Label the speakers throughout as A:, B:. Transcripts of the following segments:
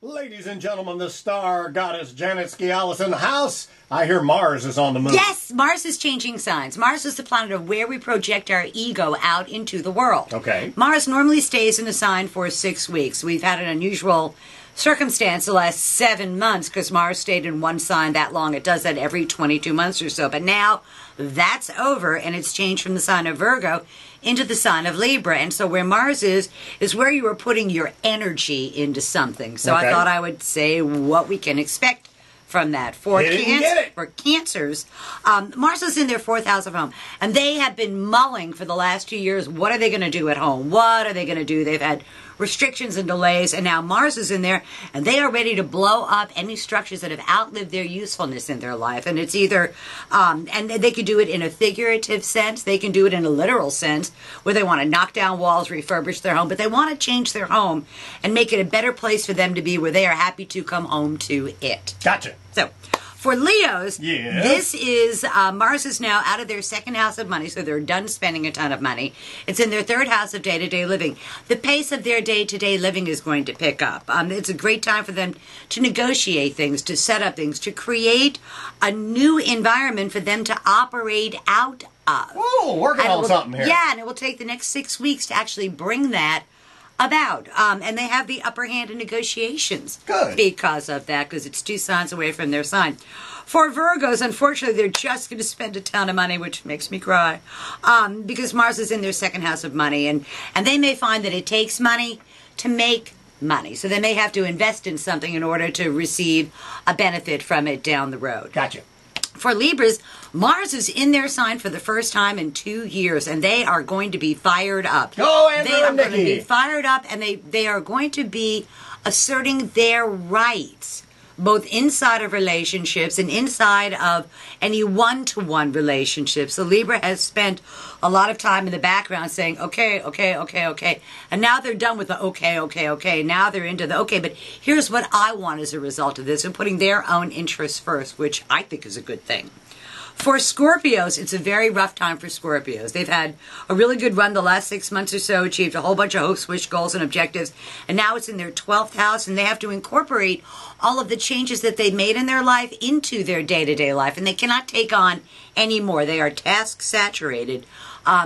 A: Ladies and gentlemen, the star goddess Janet Skialis in the house. I hear Mars is on the move.
B: Yes, Mars is changing signs. Mars is the planet of where we project our ego out into the world.
A: Okay.
B: Mars normally stays in a sign for 6 weeks. We've had an unusual circumstance the last 7 months because Mars stayed in one sign that long. It does that every 22 months or so. But now that's over, and it's changed from the sign of Virgo into the sign of Libra. And so where Mars is where you are putting your energy into something. So
A: Okay.
B: I thought I would say what we can expect from that. For Cancers, Mars is in their 4th house of home, and they have been mulling for the last 2 years. What are they going to do at home? What are they going to do? They've had restrictions and delays, and now Mars is in there, and they are ready to blow up any structures that have outlived their usefulness in their life. And it's either, and they can do it in a figurative sense, they can do it in a literal sense, where they want to knock down walls, refurbish their home, but they want to change their home and make it a better place for them to be, where they are happy to come home to it.
A: Gotcha.
B: So, for Leos,
A: Yes.
B: this is, Mars is now out of their 2nd house of money, so they're done spending a ton of money. It's in their 3rd house of day-to-day living. The pace of their day-to-day living is going to pick up. It's a great time for them to negotiate things, to set up things, to create a new environment for them to operate out of.
A: Whoa, working on something here.
B: Yeah, and it will take the next 6 weeks to actually bring that about. And they have the upper hand in negotiations.
A: Good.
B: Because of that, because it's 2 signs away from their sign. For Virgos, unfortunately, they're just going to spend a ton of money, which makes me cry, because Mars is in their 2nd house of money, and they may find that it takes money to make money. So they may have to invest in something in order to receive a benefit from it down the road.
A: Gotcha.
B: For Libras, Mars is in their sign for the first time in 2 years, and they are going to be fired up.
A: Go, Andrew
B: They are
A: and
B: going to
A: Nikki.
B: be fired up, and they are going to be asserting their rights, both inside of relationships and inside of any one-to-one relationships. So Libra has spent a lot of time in the background saying, okay, okay, okay, okay. And now they're done with the okay, okay, okay. Now they're into the okay, but here's what I want as a result of this, and putting their own interests first, which I think is a good thing. For Scorpios, it's a very rough time for Scorpios. They've had a really good run the last 6 months or so, achieved a whole bunch of hopes, wish, goals, and objectives, and now it's in their 12th house, and they have to incorporate all of the changes that they've made in their life into their day-to-day life, and they cannot take on any more. They are task-saturated,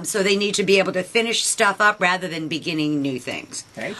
B: so they need to be able to finish stuff up rather than beginning new things.
A: Okay.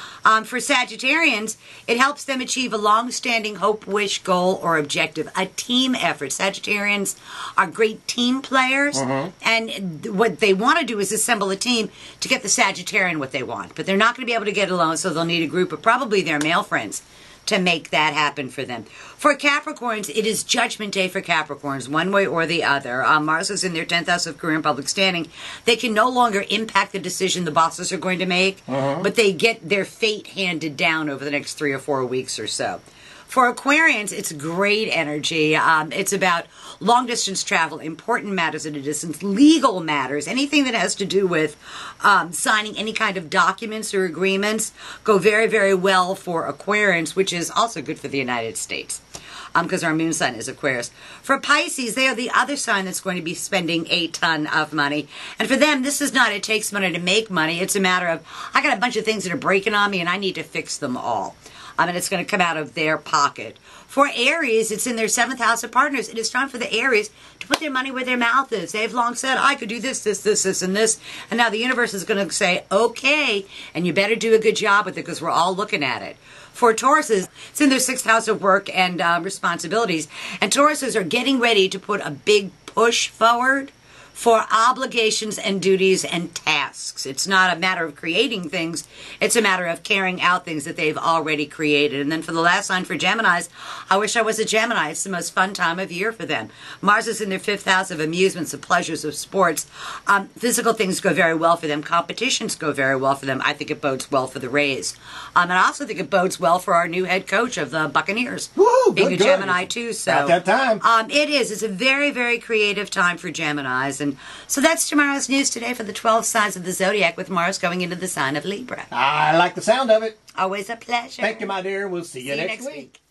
B: For Sagittarians, it helps them achieve a long-standing hope, wish, goal, or objective, a team effort. Sagittarians are great team players, and what they want to do is assemble a team to get the Sagittarian what they want. But they're not going to be able to get it alone, so they'll need a group of probably their male friends to make that happen for them. For Capricorns, it is Judgment Day for Capricorns, one way or the other. Mars is in their 10th house of career and public standing. They can no longer impact the decision the bosses are going to make, but they get their fate handed down over the next 3 or 4 weeks or so. For Aquarians, it's great energy. It's about long-distance travel, important matters at a distance, legal matters, anything that has to do with signing any kind of documents or agreements go very, very well for Aquarians, which is also good for the United States, because our moon sign is Aquarius. For Pisces, they are the other sign that's going to be spending a ton of money. And for them, this is not it takes money to make money. It's a matter of, I got a bunch of things that are breaking on me, and I need to fix them all. And it's going to come out of their pocket. For Aries, it's in their 7th house of partners. It is time for the Aries to put their money where their mouth is. They've long said, I could do this, this, this, this, and this. And now the universe is going to say, okay, and you better do a good job with it because we're all looking at it. For Tauruses, it's in their 6th house of work and responsibilities. And Tauruses are getting ready to put a big push forward for obligations and duties and tasks. It's not a matter of creating things. It's a matter of carrying out things that they've already created. And then for the last sign, for Geminis, I wish I was a Gemini. It's the most fun time of year for them. Mars is in their 5th house of amusements, of pleasures, of sports. Physical things go very well for them. Competitions go very well for them. I think it bodes well for the Rays. And I also think it bodes well for our new head coach of the Buccaneers.
A: Woo,
B: being
A: good,
B: a Gemini too. So
A: about that time.
B: It is. It's a very, very creative time for Geminis. And so that's tomorrow's news today for the 12 signs of the zodiac, with Mars going into the sign of Libra.
A: I like the sound of it.
B: Always a pleasure.
A: Thank you, my dear. We'll see you next week.